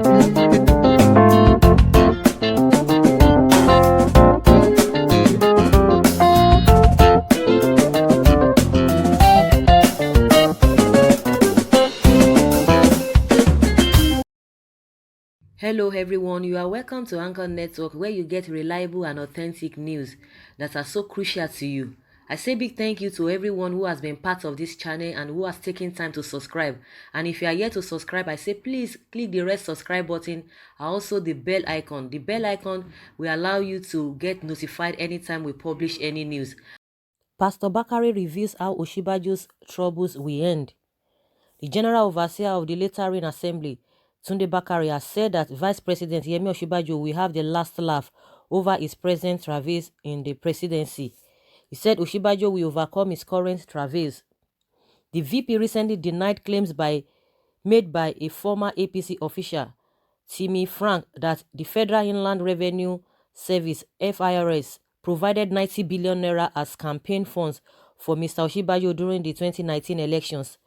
Hello everyone, you are welcome to Anchor Network where you get reliable and authentic news that are so crucial to you. I say big thank you to everyone who has been part of this channel and who has taken time to subscribe. And if you are yet to subscribe, I say please click the red subscribe button and also the bell icon. The bell icon will allow you to get notified anytime we publish any news. Pastor Bakare reveals how Osinbajo's troubles will end. The General Overseer of the Lateran Assembly, Tunde Bakare, has said that Vice President Yemi Osinbajo will have the last laugh over his present travails in the presidency. He said Osinbajo will overcome his current travails. The VP recently denied claims made by a former APC official, Timi Frank, that the Federal Inland Revenue Service (FIRS) provided 90 billion naira as campaign funds for Mr. Osinbajo during the 2019 elections.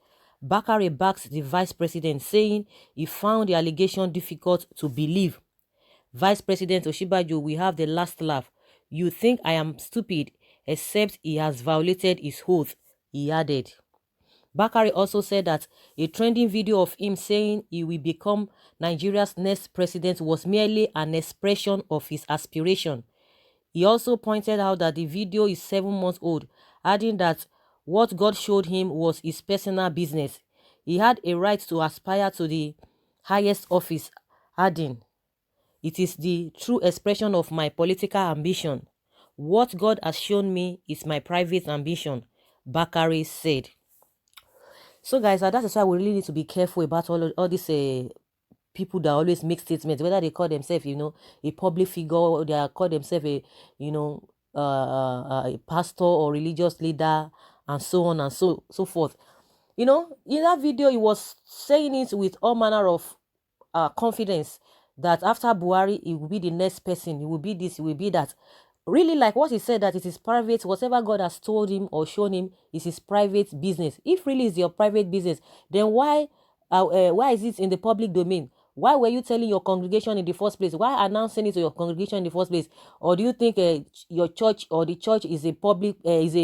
Bakare backs the vice president, saying he found the allegation difficult to believe. Vice President Osinbajo will have the last laugh. You think I am stupid, except he has violated his oath, he added. Bakare also said that a trending video of him saying he will become Nigeria's next president was merely an expression of his aspiration. He also pointed out that the video is 7 months old, adding that what God showed him was his personal business. He had a right to aspire to the highest office, adding, "It is the true expression of my political ambition. What God has shown me is my private ambition," Bakare said. So guys, that is why we really need to be careful about all these people that always make statements, whether they call themselves, a public figure, or they call themselves a pastor or religious leader, and so on and so forth. In that video, he was saying it with all manner of confidence that after Buhari, he will be the next person. He will be this, he will be that. Really, like what he said, that it is private. Whatever God has told him or shown him is his private business. If really is your private business, then why is it in the public domain? Why were you telling your congregation in the first place? Why announcing it to your congregation in the first place? Or do you think your church or the church is a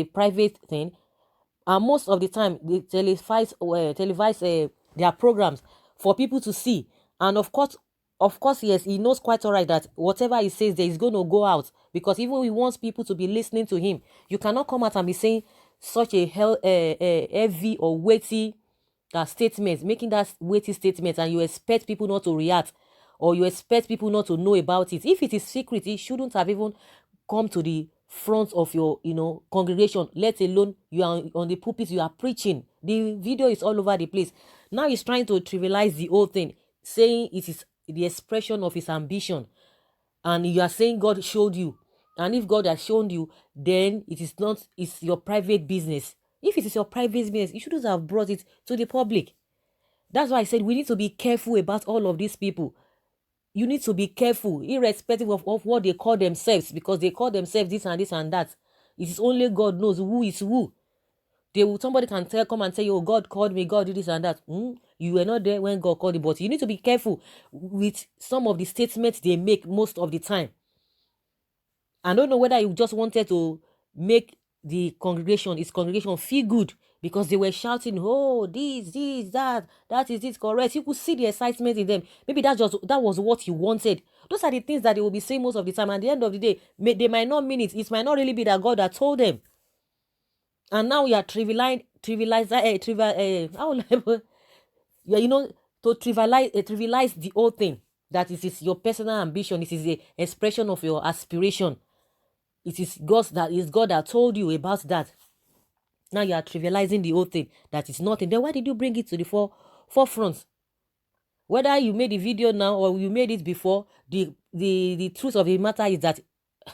private thing? And most of the time, they televise their programs for people to see. And of course, yes, he knows quite all right that whatever he says there is going to go out, because even he wants people to be listening to him. You cannot come out and be saying such a heavy or weighty statement, making that weighty statement, and you expect people not to react, or you expect people not to know about it. If it is secret, it shouldn't have even come to the front of your congregation, let alone you are on the pulpit, you are preaching. The video is all over the place. Now he's trying to trivialize the whole thing, saying it is the expression of his ambition, and you are saying God showed you. And if God has shown you, then it is not, it's your private business. If it is your private business, you shouldn't have brought it to the public. That's why I said we need to be careful about all of these people. You need to be careful, irrespective of what they call themselves, because they call themselves this and this and that. It is only God knows who is who. Somebody can come and tell you, oh, God called me, God did this and that. You were not there when God called you, but you need to be careful with some of the statements they make most of the time. I don't know whether you just wanted to make his congregation feel good, because they were shouting, oh, this, that is it correct. You could see the excitement in them. Maybe that was what you wanted. Those are the things that they will be saying most of the time. At the end of the day, they might not mean it. It might not really be that God that told them. And now you are trivialize to trivialize the whole thing, that it is your personal ambition. It is the expression of your aspiration. It is God that told you about that. Now you are trivializing the whole thing, that is nothing. Then why did you bring it to the forefront? Whether you made the video now or you made it before, the truth of the matter is that,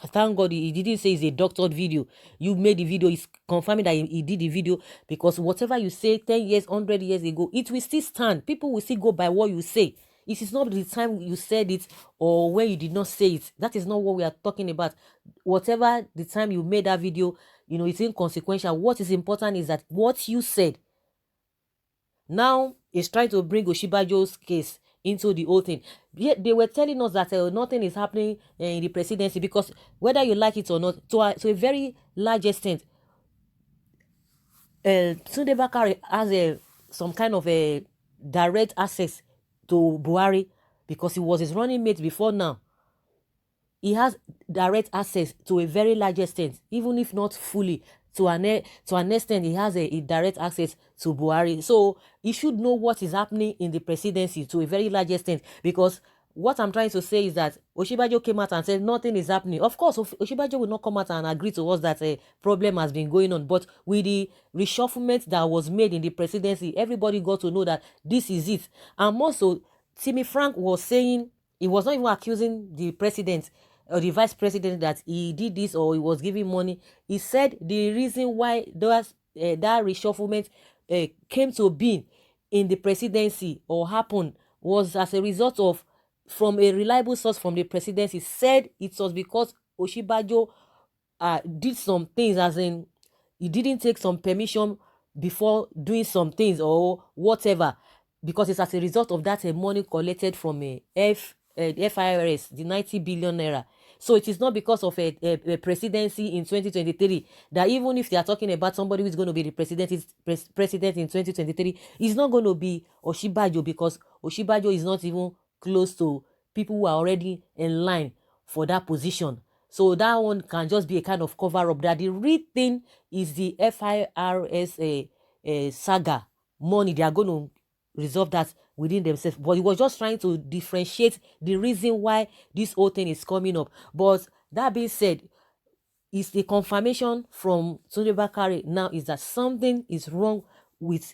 thank God he didn't say it's a doctored video. You made the video, he's confirming that he did the video, because whatever you say 10 years, 100 years ago, it will still stand. People will still go by what you say. It is not the time you said it or when you did not say it. That is not what we are talking about. Whatever the time you made that video, it's inconsequential. What is important is that what you said. Now he's trying to bring Osinbajo's case. into the whole thing. They were telling us that nothing is happening in the presidency, because whether you like it or not, to a very large extent, Tunde Bakare has some kind of a direct access to Buhari, because he was his running mate before now. He has direct access to a very large extent, even if not fully. To an extent, he has a direct access to Buhari. So he should know what is happening in the presidency to a very large extent, because what I'm trying to say is that Osinbajo came out and said nothing is happening. Of course, Osinbajo will not come out and agree to us that a problem has been going on. But with the reshufflement that was made in the presidency, everybody got to know that this is it. And also, Timmy Frank was saying, he was not even accusing the president or the vice president that he did this or he was giving money. He said the reason why that reshufflement came to being in the presidency or happened was as a result of, from a reliable source from the presidency, said it was because Osinbajo did some things, as in he didn't take some permission before doing some things or whatever, because it's as a result of that money collected from the FIRS, the 90 billion naira. So it is not because of a presidency in 2023 that, even if they are talking about somebody who is going to be the president in 2023, it's not going to be Osinbajo, because Osinbajo is not even close to people who are already in line for that position. So that one can just be a kind of cover up. That the real thing is the FIRS saga money. They are going to resolve that within themselves. But he was just trying to differentiate the reason why this whole thing is coming up. But that being said, is the confirmation from Tunde Bakare now is that something is wrong with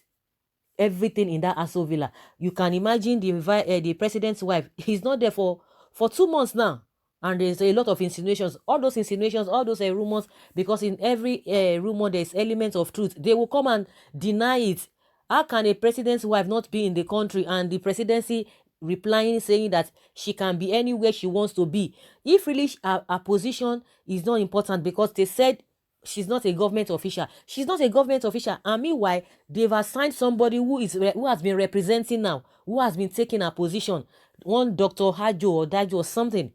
everything in that Aso Villa. You can imagine the president's wife. He's not there for 2 months now, and there's a lot of insinuations. All those insinuations, all those rumors, because in every rumor there's elements of truth. They will come and deny it. How can a president's wife not be in the country and the presidency replying saying that she can be anywhere she wants to be? If really her position is not important, because they said she's not a government official. She's not a government official. And meanwhile, they've assigned somebody who has been representing now, who has been taking her position. One Dr. Hajo or Dajo or something.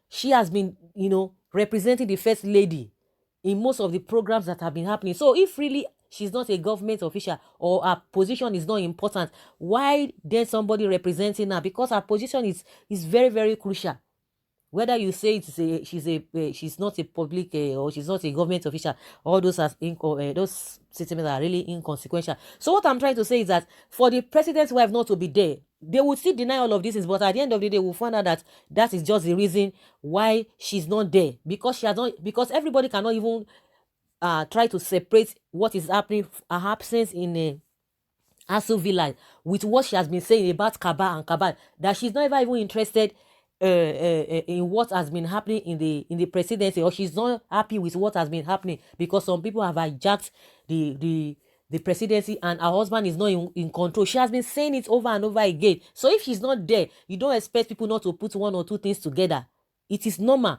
She has been, representing the first lady in most of the programs that have been happening. So if really she's not a government official or her position is not important, why then somebody representing her? Because her position is very, very crucial. Whether you say she's not a public or she's not a government official, all those those statements are really inconsequential. So what I'm trying to say is that for the president's wife not to be there, they would still deny all of this, but at the end of the day, we'll find out that that is just the reason why she's not there, because she has not, because everybody cannot even try to separate what is happening, her absence in a Aso Villa, with what she has been saying about Kaba and Kaba, that she's not even interested in what has been happening in the presidency, or she's not happy with what has been happening, because some people have hijacked the presidency and her husband is not in control. She has been saying it over and over again. So if she's not there, you don't expect people not to put one or two things together. It is normal.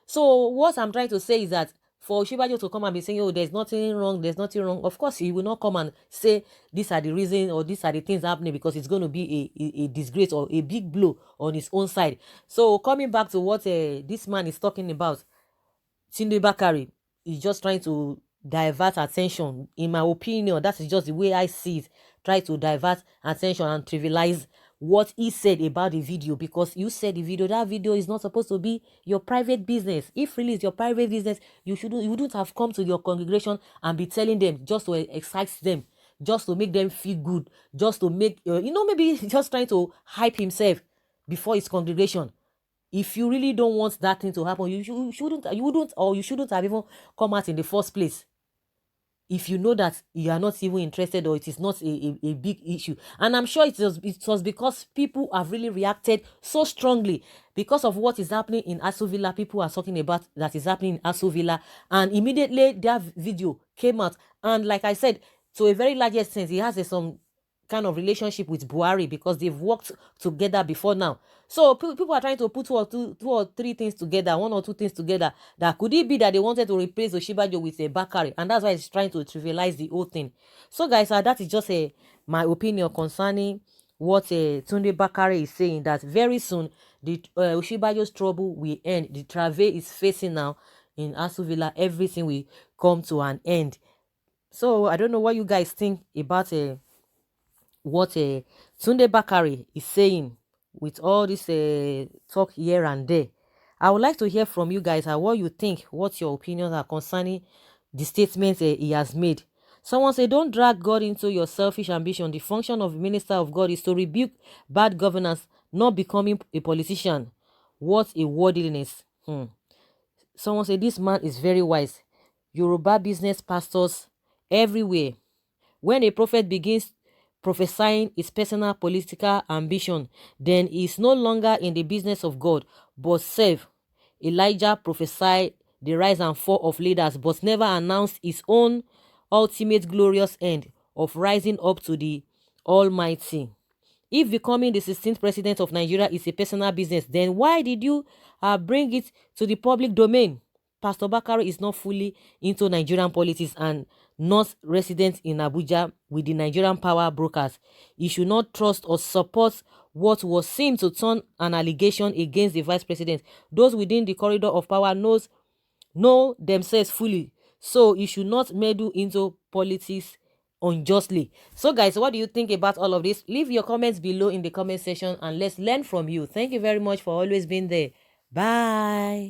So what I'm trying to say is that for Osinbajo to come and be saying, oh, there's nothing wrong, of course he will not come and say these are the reasons or these are the things happening, because it's going to be a disgrace or a big blow on his own side. So coming back to what this man is talking about, Tunde Bakare is just trying to divert attention. In my opinion, that is just the way I see it. Try to divert attention and trivialize what he said about the video, because you said the video, that video is not supposed to be your private business. If really it's your private business, you wouldn't have come to your congregation and be telling them just to excite them, just to make them feel good, just to make maybe just trying to hype himself before his congregation. If you really don't want that thing to happen, you shouldn't have even come out in the first place. If you know that you are not even interested, or it is not a big issue. And I'm sure it was because people have really reacted so strongly because of what is happening in Aso Villa. People are talking about that is happening in Aso Villa, and immediately that video came out. And like I said, to a very large extent, he has some kind of relationship with Buhari, because they've worked together before now. So people are trying to put two or three things together, one or two things together. That could it be that they wanted to replace Osinbajo with a Bakare, and that's why it's trying to trivialize the whole thing. So guys, that is just my opinion concerning what Tunde Bakare is saying, that very soon the Osinbajo's trouble will end. The travail is facing now in Aso Villa, everything will come to an end. So I don't know what you guys think about what Tunde Bakare is saying with all this talk here and there. I would like to hear from you guys what you think, what your opinions are concerning the statements he has made. Someone say, don't drag God into your selfish ambition. The function of minister of God is to rebuke bad governance, not becoming a politician. What a worldliness. Someone say, this man is very wise. Yoruba business pastors everywhere. When a prophet begins prophesying his personal political ambition, then he is no longer in the business of God, but serve. Elijah prophesied the rise and fall of leaders, but never announced his own ultimate glorious end of rising up to the Almighty. If becoming the 16th president of Nigeria is a personal business, then why did you bring it to the public domain? Pastor Bakare is not fully into Nigerian politics and not resident in Abuja with the Nigerian power brokers. He should not trust or support what was seen to turn an allegation against the vice president. Those within the corridor of power know themselves fully, so he should not meddle into politics unjustly. So guys, what do you think about all of this? Leave your comments below in the comment section and let's learn from you. Thank you very much for always being there. Bye.